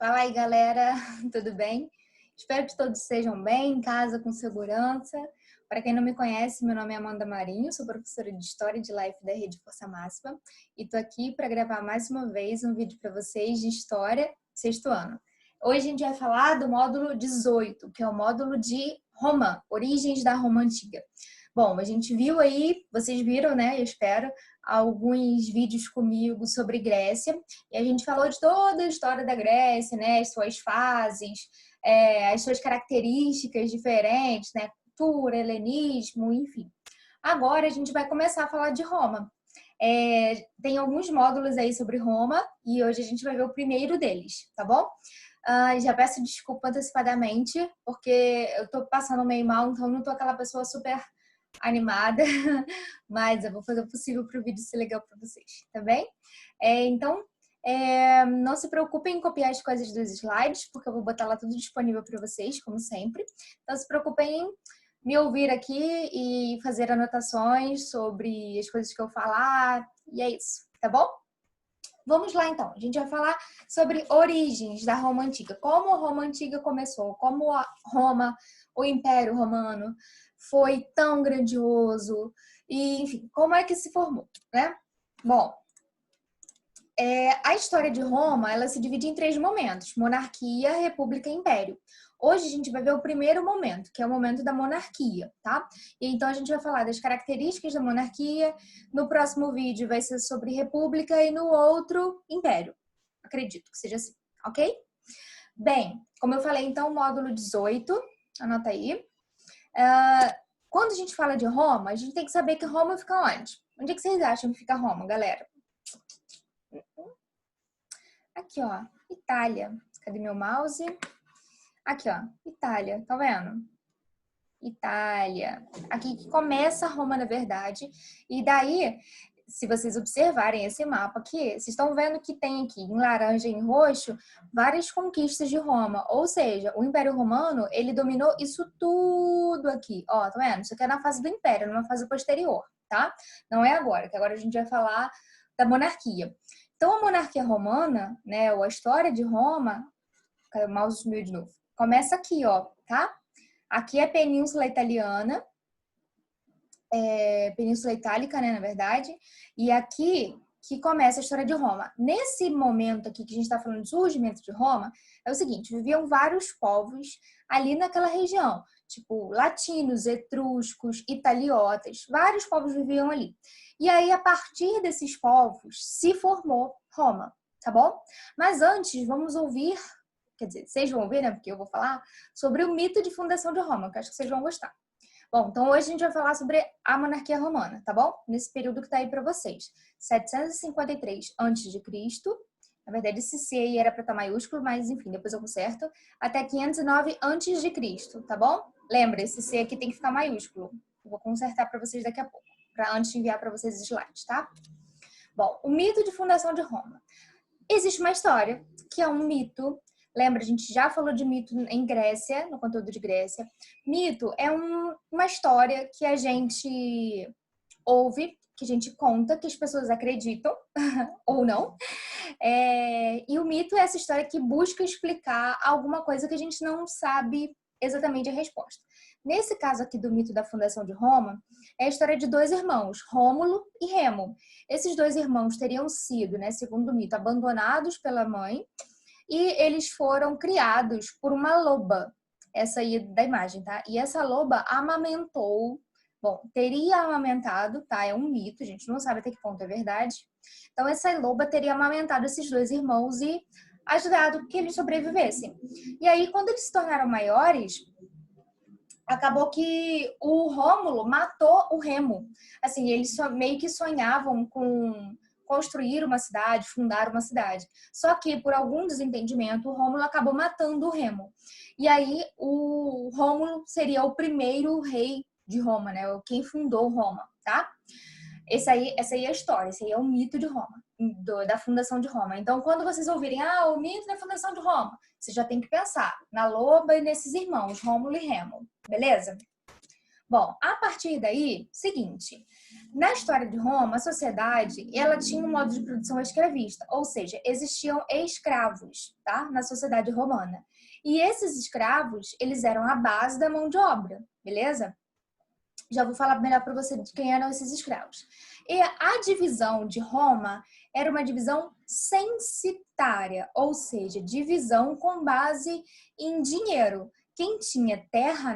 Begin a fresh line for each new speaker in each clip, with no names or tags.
Fala aí, galera, tudo bem? Espero que todos estejam bem, em casa, com segurança. Para quem não me conhece, meu nome é Amanda Marinho, sou professora de História de Life da Rede Força Máxima e estou aqui para gravar mais uma vez um vídeo para vocês de História, sexto ano. Hoje a gente vai falar do módulo 18, que é o módulo de Roma, Origens da Roma Antiga. Bom, a gente viu aí, vocês viram, né, eu espero, alguns vídeos comigo sobre Grécia, e a gente falou de toda a história da Grécia, né, as suas fases, as suas características diferentes, né, cultura, helenismo, enfim. Agora a gente vai começar a falar de Roma. Tem alguns módulos aí sobre Roma, e hoje a gente vai ver o primeiro deles, tá bom? Já peço desculpa antecipadamente, porque eu tô passando meio mal, então não tô aquela pessoa super animada, mas eu vou fazer o possível para o vídeo ser legal para vocês, tá bem? Então, não se preocupem em copiar as coisas dos slides, porque eu vou botar lá tudo disponível para vocês, como sempre. Então, se preocupem em me ouvir aqui e fazer anotações sobre as coisas que eu falar, e é isso, tá bom? Vamos lá, então. A gente vai falar sobre origens da Roma Antiga. Como a Roma Antiga começou, como a Roma, o Império Romano, foi tão grandioso, e, enfim, como é que se formou, né? Bom, a história de Roma, ela se divide em 3 momentos: monarquia, república e império. Hoje a gente vai ver o primeiro momento, que é o momento da monarquia, tá? E então a gente vai falar das características da monarquia. No próximo vídeo vai ser sobre república e no outro, império. Acredito que seja assim, ok? Bem, como eu falei, então, módulo 18, anota aí. Quando a gente fala de Roma, a gente tem que saber que Roma fica onde? Onde é que vocês acham que fica Roma, galera? Aqui, ó, Itália. Cadê meu mouse? Aqui, ó, Itália, tá vendo? Itália. Aqui que começa Roma, na verdade. E daí, se vocês observarem esse mapa aqui, vocês estão vendo que tem aqui, em laranja e em roxo, várias conquistas de Roma. Ou seja, o Império Romano, ele dominou isso tudo aqui. Ó, tá vendo? Isso aqui é na fase do Império, numa fase posterior, tá? Não é agora, que agora a gente vai falar da monarquia. Então, a monarquia romana, né, ou a história de Roma, cadê o mouse sumiu de novo? Começa aqui, ó, tá? Aqui é a Península Italiana, Península Itálica, né, na verdade, e aqui que começa a história de Roma. Nesse momento aqui que a gente está falando de surgimento de Roma, é o seguinte: viviam vários povos ali naquela região, tipo latinos, etruscos, italiotas, vários povos viviam ali. E aí, a partir desses povos, se formou Roma, tá bom? Mas antes, vamos ouvir, quer dizer, vocês vão ouvir, né, porque eu vou falar sobre o mito de fundação de Roma, que acho que vocês vão gostar. Bom, então hoje a gente vai falar sobre a monarquia romana, tá bom? Nesse período que tá aí para vocês. 753 a.C., na verdade esse C aí era para estar maiúsculo, mas enfim, depois eu conserto, até 509 a.C., tá bom? Lembra, esse C aqui tem que ficar maiúsculo. Eu vou consertar para vocês daqui a pouco, para antes de enviar para vocês os slides, tá? Bom, o mito de fundação de Roma. Existe uma história que é um mito. Lembra, a gente já falou de mito em Grécia, no conteúdo de Grécia. Mito é uma história que a gente ouve, que a gente conta, que as pessoas acreditam, ou não. E o mito é essa história que busca explicar alguma coisa que a gente não sabe exatamente a resposta. Nesse caso aqui do mito da fundação de Roma, é a história de 2 irmãos, Rômulo e Remo. Esses 2 irmãos teriam sido, né, segundo o mito, abandonados pela mãe, e eles foram criados por uma loba. Essa aí da imagem, tá? E essa loba amamentou, bom, teria amamentado, tá? É um mito, a gente não sabe até que ponto é verdade. Então, essa loba teria amamentado esses 2 irmãos e ajudado que eles sobrevivessem. E aí, quando eles se tornaram maiores, acabou que o Rômulo matou o Remo. Assim, eles meio que sonhavam com construir uma cidade, fundar uma cidade. Só que, por algum desentendimento, o Rômulo acabou matando o Remo. E aí, o Rômulo seria o primeiro rei de Roma, né? Quem fundou Roma, tá? Essa aí é a história, esse aí é o mito de Roma, da fundação de Roma. Então, quando vocês ouvirem, o mito da fundação de Roma, você já tem que pensar na loba e nesses irmãos, Rômulo e Remo, beleza? Bom, a partir daí, seguinte, na história de Roma, a sociedade, ela tinha um modo de produção escravista, ou seja, existiam escravos, tá? Na sociedade romana. E esses escravos, eles eram a base da mão de obra, beleza? Já vou falar melhor para você de quem eram esses escravos. E a divisão de Roma era uma divisão censitária, ou seja, divisão com base em dinheiro. Quem tinha terra,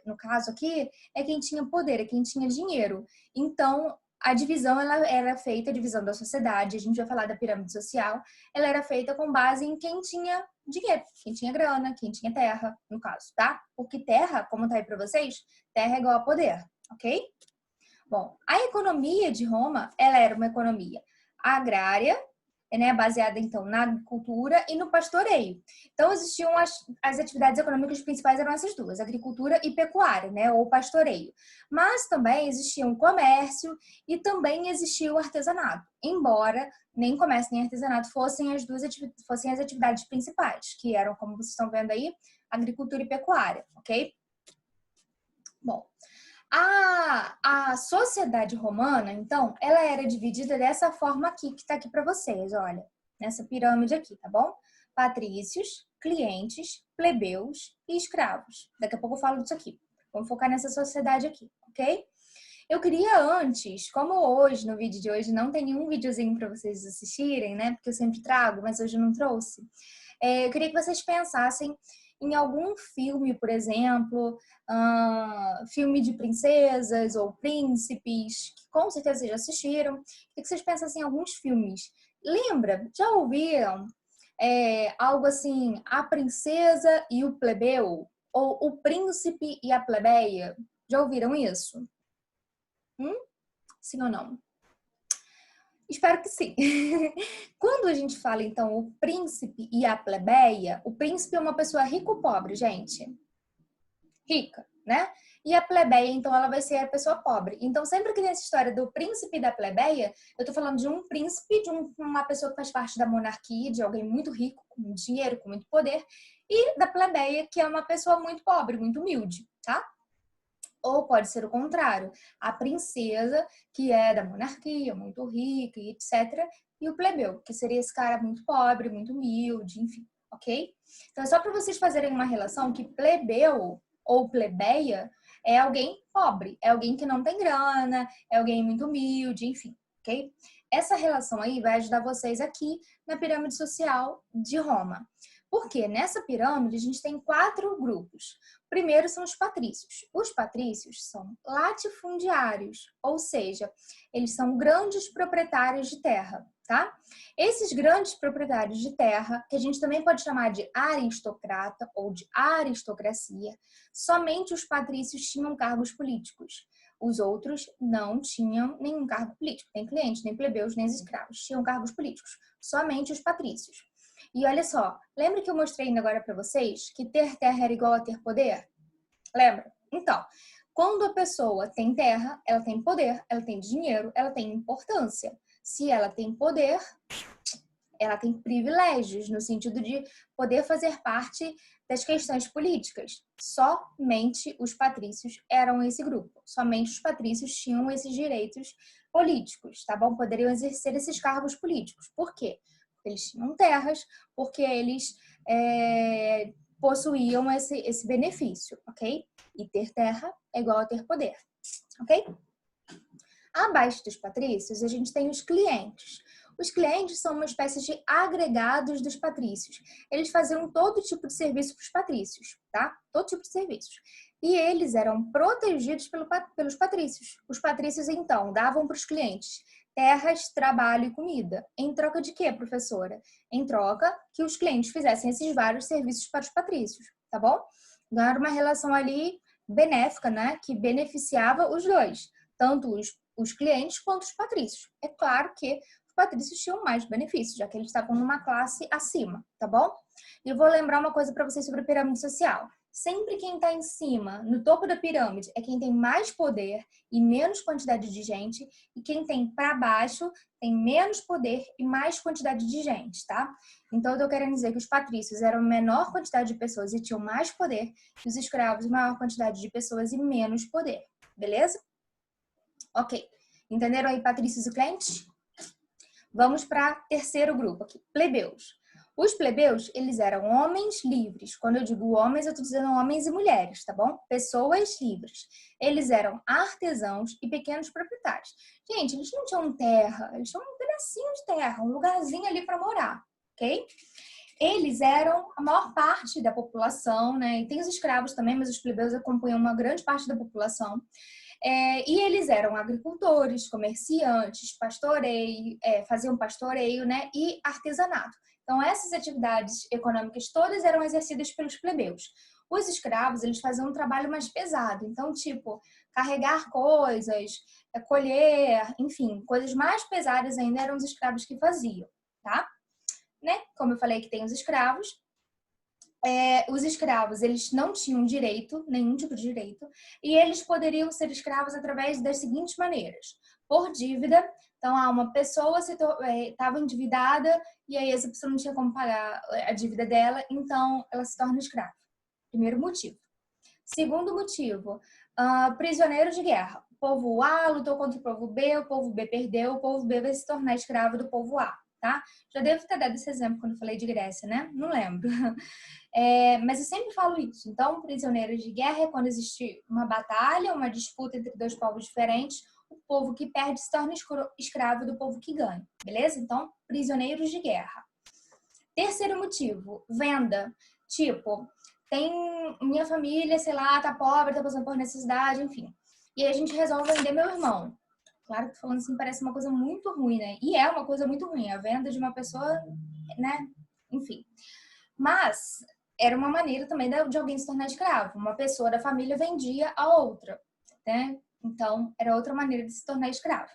no caso aqui, é quem tinha poder, é quem tinha dinheiro. Então, a divisão ela era feita, a divisão da sociedade, a gente vai falar da pirâmide social, ela era feita com base em quem tinha dinheiro, quem tinha grana, quem tinha terra, no caso, tá? Porque terra, como tá aí para vocês, terra é igual a poder, ok? Bom, a economia de Roma, ela era uma economia agrária, né, baseada então na agricultura e no pastoreio. Então existiam as atividades econômicas principais eram essas duas, agricultura e pecuária, né, ou pastoreio. Mas também existia o comércio e também existia o artesanato. Embora nem comércio nem artesanato fossem fossem as atividades principais, que eram, como vocês estão vendo aí, agricultura e pecuária, ok? Bom, a sociedade romana, então, ela era dividida dessa forma aqui, que está aqui para vocês, olha, nessa pirâmide aqui, tá bom? Patrícios, clientes, plebeus e escravos. Daqui a pouco eu falo disso aqui. Vamos focar nessa sociedade aqui, ok? Eu queria antes, como hoje, no vídeo de hoje, não tem nenhum videozinho para vocês assistirem, né? Porque eu sempre trago, mas hoje eu não trouxe. Eu queria que vocês pensassem em algum filme, por exemplo, filme de princesas ou príncipes, que com certeza vocês já assistiram. Queria que vocês pensassem em alguns filmes. Lembra? Já ouviram algo assim, A Princesa e o Plebeu? Ou O Príncipe e a Plebeia? Já ouviram isso? Sim ou não? Espero que sim. Quando a gente fala, então, o príncipe e a plebeia, o príncipe é uma pessoa rica ou pobre, gente? Rica, né? E a plebeia, então, ela vai ser a pessoa pobre. Então, sempre que tem essa história do príncipe e da plebeia, eu tô falando de um príncipe, de uma pessoa que faz parte da monarquia, de alguém muito rico, com dinheiro, com muito poder, e da plebeia, que é uma pessoa muito pobre, muito humilde, tá? Ou pode ser o contrário, a princesa, que é da monarquia, muito rica e etc. E o plebeu, que seria esse cara muito pobre, muito humilde, enfim, ok? Então é só para vocês fazerem uma relação que plebeu ou plebeia é alguém pobre, é alguém que não tem grana, é alguém muito humilde, enfim, ok? Essa relação aí vai ajudar vocês aqui na pirâmide social de Roma. Porque nessa pirâmide a gente tem 4 grupos. Primeiro são os patrícios. Os patrícios são latifundiários, ou seja, eles são grandes proprietários de terra, tá? Esses grandes proprietários de terra, que a gente também pode chamar de aristocrata ou de aristocracia, somente os patrícios tinham cargos políticos. Os outros não tinham nenhum cargo político, nem clientes, nem plebeus, nem escravos, tinham cargos políticos. Somente os patrícios. E olha só, lembra que eu mostrei ainda agora para vocês que ter terra era igual a ter poder? Lembra? Então, quando a pessoa tem terra, ela tem poder, ela tem dinheiro, ela tem importância. Se ela tem poder, ela tem privilégios, no sentido de poder fazer parte das questões políticas. Somente os patrícios eram esse grupo. Somente os patrícios tinham esses direitos políticos, tá bom? Poderiam exercer esses cargos políticos. Por quê? Porque eles tinham terras, porque eles possuíam esse benefício, ok? E ter terra é igual a ter poder, ok? Abaixo dos patrícios, a gente tem os clientes. Os clientes são uma espécie de agregados dos patrícios. Eles faziam todo tipo de serviço para os patrícios, tá? Todo tipo de serviços. E eles eram protegidos pelos patrícios. Os patrícios, então, davam para os clientes terras, trabalho e comida. Em troca de quê, professora? Em troca que os clientes fizessem esses vários serviços para os patrícios, tá bom? Então, era uma relação ali benéfica, né? Que beneficiava os dois, tanto os clientes quanto os patrícios. É claro que os patrícios tinham mais benefícios, já que eles estavam numa classe acima, tá bom? E eu vou lembrar uma coisa para vocês sobre a pirâmide social. Sempre quem está em cima, no topo da pirâmide, é quem tem mais poder e menos quantidade de gente, e quem tem para baixo tem menos poder e mais quantidade de gente, tá? Então, eu tô querendo dizer que os patrícios eram menor quantidade de pessoas e tinham mais poder, e os escravos maior quantidade de pessoas e menos poder, beleza? Ok. Entenderam aí, patrícios e clientes? Vamos para terceiro grupo aqui, plebeus. Os plebeus, eles eram homens livres. Quando eu digo homens, eu estou dizendo homens e mulheres, tá bom? Pessoas livres. Eles eram artesãos e pequenos proprietários. Gente, eles não tinham terra, eles tinham um pedacinho de terra, um lugarzinho ali para morar, ok? Eles eram a maior parte da população, né? E tem os escravos também, mas os plebeus acompanham uma grande parte da população. E eles eram agricultores, comerciantes, faziam pastoreio, né? E artesanato. Então, essas atividades econômicas todas eram exercidas pelos plebeus. Os escravos, eles faziam um trabalho mais pesado. Então, tipo, carregar coisas, colher, enfim, coisas mais pesadas ainda eram os escravos que faziam, tá? Né? Como eu falei que tem os escravos. Os escravos, eles não tinham direito, nenhum tipo de direito, e eles poderiam ser escravos através das seguintes maneiras. Por dívida, então uma pessoa estava endividada e aí essa pessoa não tinha como pagar a dívida dela, então ela se torna escrava. Primeiro motivo. Segundo motivo, prisioneiros de guerra. O povo A lutou contra o povo B perdeu, o povo B vai se tornar escravo do povo A, tá? Já devo ter dado esse exemplo quando eu falei de Grécia, né? Não lembro. Mas eu sempre falo isso. Então, prisioneiros de guerra é quando existe uma batalha, uma disputa entre dois povos diferentes, o povo que perde se torna escravo do povo que ganha, beleza? Então, prisioneiros de guerra. Terceiro motivo, venda. Tipo, tem minha família, sei lá, tá pobre, tá passando por necessidade, enfim. E aí a gente resolve vender meu irmão. Claro que falando assim parece uma coisa muito ruim, né? E é uma coisa muito ruim, a venda de uma pessoa, né? Enfim. Mas era uma maneira também de alguém se tornar escravo. Uma pessoa da família vendia a outra, né? Então, era outra maneira de se tornar escravo.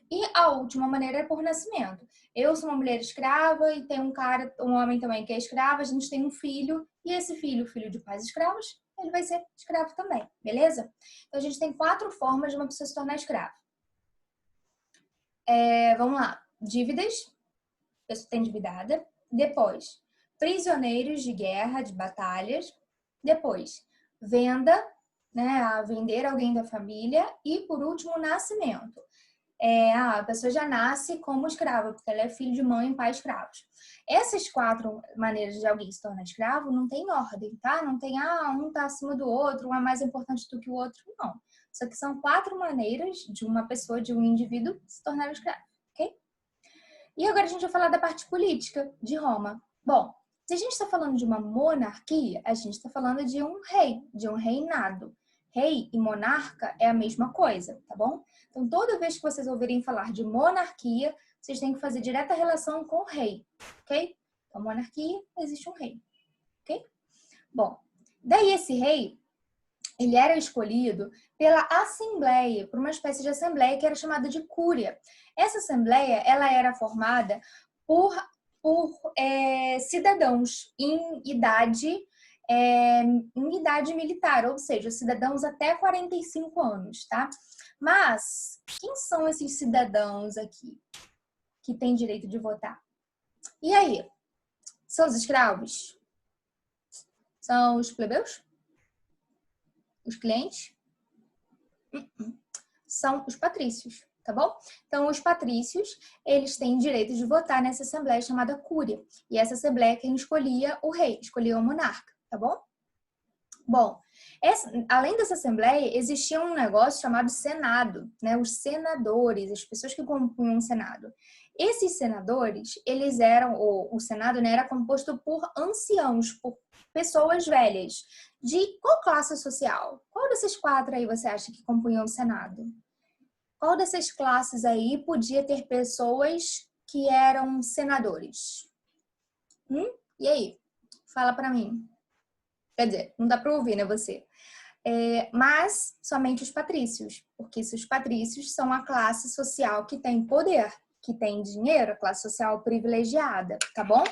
E a última maneira é por nascimento. Eu sou uma mulher escrava e tem um homem também que é escravo, a gente tem um filho, e esse filho de pais escravos, ele vai ser escravo também, beleza? Então, a gente tem 4 formas de uma pessoa se tornar escrava. Vamos lá. Dívidas, a pessoa está endividada. Depois, prisioneiros de guerra, de batalhas. Depois, venda, né, a vender alguém da família. E, por último, nascimento. A pessoa já nasce como escrava, porque ela é filho de mãe e pai escravos. Essas 4 maneiras de alguém se tornar escravo não tem ordem, tá? Não tem, um tá acima do outro, um é mais importante do que o outro, não. Só que são 4 maneiras de uma pessoa, de um indivíduo, se tornar escravo, ok? E agora a gente vai falar da parte política de Roma. Bom, se a gente está falando de uma monarquia, a gente está falando de um rei, de um reinado. Rei e monarca é a mesma coisa, tá bom? Então, toda vez que vocês ouvirem falar de monarquia, vocês têm que fazer direta relação com o rei, ok? Então, monarquia, existe um rei, ok? Bom, daí esse rei, ele era escolhido pela assembleia, por uma espécie de assembleia que era chamada de cúria. Essa assembleia, ela era formada por cidadãos em idade militar, ou seja, cidadãos até 45 anos, tá? Mas quem são esses cidadãos aqui que têm direito de votar? E aí? São os escravos? São os plebeus? Os clientes? São os patrícios, tá bom? Então, os patrícios, eles têm direito de votar nessa assembleia chamada cúria. E essa assembleia é quem escolhia o rei, escolhia o monarca, tá bom? Bom, além dessa assembleia, existia um negócio chamado senado, né? Os senadores, as pessoas que compunham o senado. Esses senadores, eles eram, o senado, né, era composto por anciãos, por pessoas velhas. De qual classe social? Qual desses 4 aí você acha que compunham o senado? Qual dessas classes aí podia ter pessoas que eram senadores? E aí? Fala pra mim. Quer dizer, não dá para ouvir, né, você? Mas somente os patrícios, porque os patrícios são a classe social que tem poder, que tem dinheiro, a classe social privilegiada, tá bom?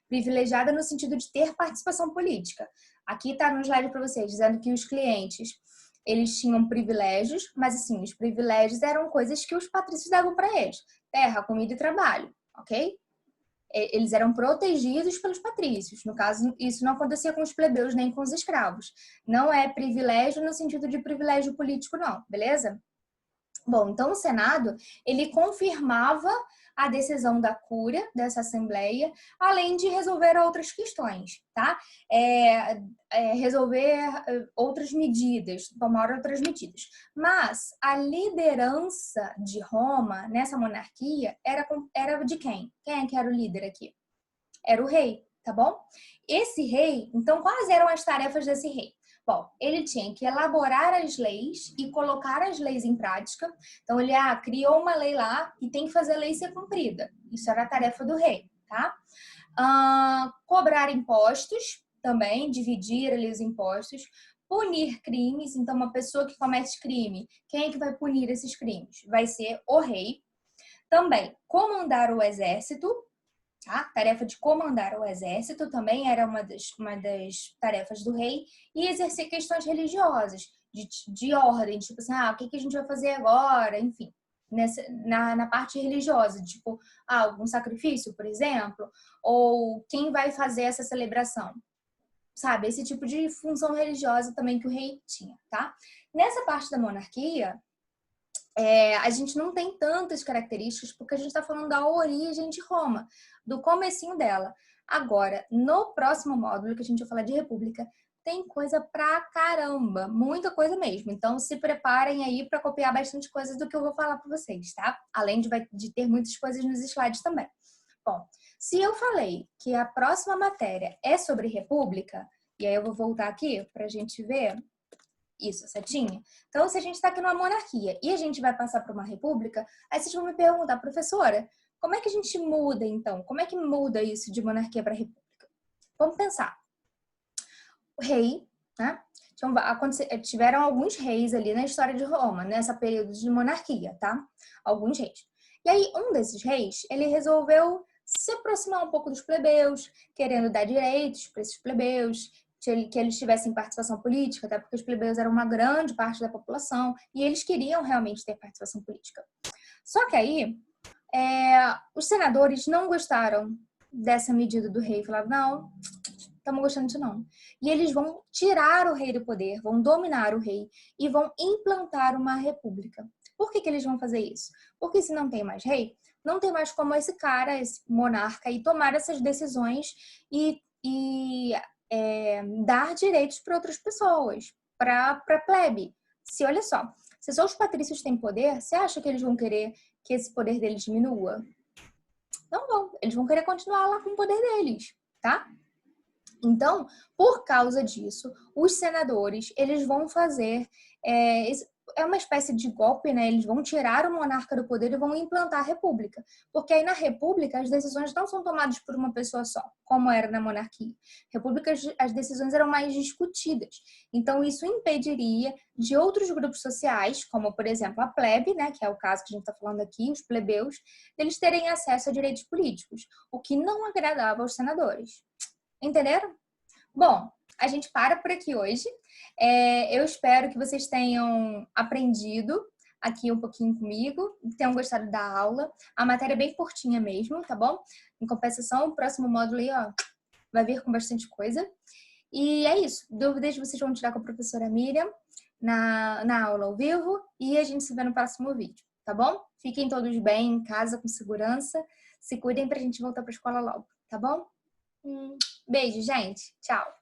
Privilegiada no sentido de ter participação política. Aqui tá no slide para vocês, dizendo que os clientes, eles tinham privilégios, mas assim, os privilégios eram coisas que os patrícios davam para eles. Terra, comida e trabalho, ok? eles eram protegidos pelos patrícios. No caso, isso não acontecia com os plebeus nem com os escravos. Não é privilégio no sentido de privilégio político, não, beleza? Bom, então o Senado, ele confirmava a decisão da Cúria, dessa Assembleia, além de resolver outras questões, tá? Resolver outras medidas, tomar outras medidas. Mas a liderança de Roma, nessa monarquia, era de quem? Quem é que era o líder aqui? Era o rei, tá bom? Esse rei, então, quais eram as tarefas desse rei? Bom, ele tinha que elaborar as leis e colocar as leis em prática. Então, ele criou uma lei lá e tem que fazer a lei ser cumprida. Isso era a tarefa do rei, tá? Cobrar impostos também, dividir ali os impostos. Punir crimes. Então, uma pessoa que comete crime, quem é que vai punir esses crimes? Vai ser o rei. Também, comandar o exército. A tarefa de comandar o exército também era uma das tarefas do rei, e exercer questões religiosas, de ordem, tipo assim, o que a gente vai fazer agora, enfim, na parte religiosa, tipo, algum sacrifício, por exemplo, ou quem vai fazer essa celebração, sabe? Esse tipo de função religiosa também que o rei tinha, tá? Nessa parte da monarquia, a gente não tem tantas características porque a gente está falando da origem de Roma, do comecinho dela. Agora, no próximo módulo, que a gente vai falar de república, tem coisa pra caramba, muita coisa mesmo. Então, se preparem aí para copiar bastante coisas do que eu vou falar para vocês, tá? Além de ter muitas coisas nos slides também. Bom, se eu falei que a próxima matéria é sobre república, e aí eu vou voltar aqui para a gente ver... Isso, setinha. Então, se a gente está aqui numa monarquia e a gente vai passar para uma república, aí vocês vão me perguntar, professora, como é que a gente muda, então? Como é que muda isso de monarquia para república? Vamos pensar. O rei, né? Tiveram alguns reis ali na história de Roma, nessa período de monarquia, tá? Alguns reis. E aí, um desses reis, ele resolveu se aproximar um pouco dos plebeus, querendo dar direitos para esses plebeus, que eles tivessem participação política, até porque os plebeus eram uma grande parte da população e eles queriam realmente ter participação política. Só que aí, os senadores não gostaram dessa medida do rei, falaram, não, estamos gostando disso não. E eles vão tirar o rei do poder, vão dominar o rei e vão implantar uma república. Por que eles vão fazer isso? Porque se não tem mais rei, não tem mais como esse cara, esse monarca, aí tomar essas decisões e dar direitos para outras pessoas, para plebe. Olha só, se só os patrícios têm poder, você acha que eles vão querer que esse poder deles diminua? Não vão, eles vão querer continuar lá com o poder deles, tá? Então, por causa disso, os senadores, eles vão fazer... É uma espécie de golpe, né? Eles vão tirar o monarca do poder e vão implantar a república. Porque aí na república as decisões não são tomadas por uma pessoa só, como era na monarquia. República, as decisões eram mais discutidas. Então isso impediria de outros grupos sociais, como por exemplo a plebe, né? Que é o caso que a gente está falando aqui, os plebeus, eles terem acesso a direitos políticos, o que não agradava aos senadores. Entenderam? Bom, a gente para por aqui hoje. Eu espero que vocês tenham aprendido aqui um pouquinho comigo, tenham gostado da aula. A matéria é bem curtinha mesmo, tá bom? Em compensação, o próximo módulo aí, vai vir com bastante coisa. E é isso. Dúvidas vocês vão tirar com a professora Miriam na aula ao vivo e a gente se vê no próximo vídeo, tá bom? Fiquem todos bem em casa, com segurança. Se cuidem pra gente voltar pra escola logo, tá bom? Beijo, gente. Tchau.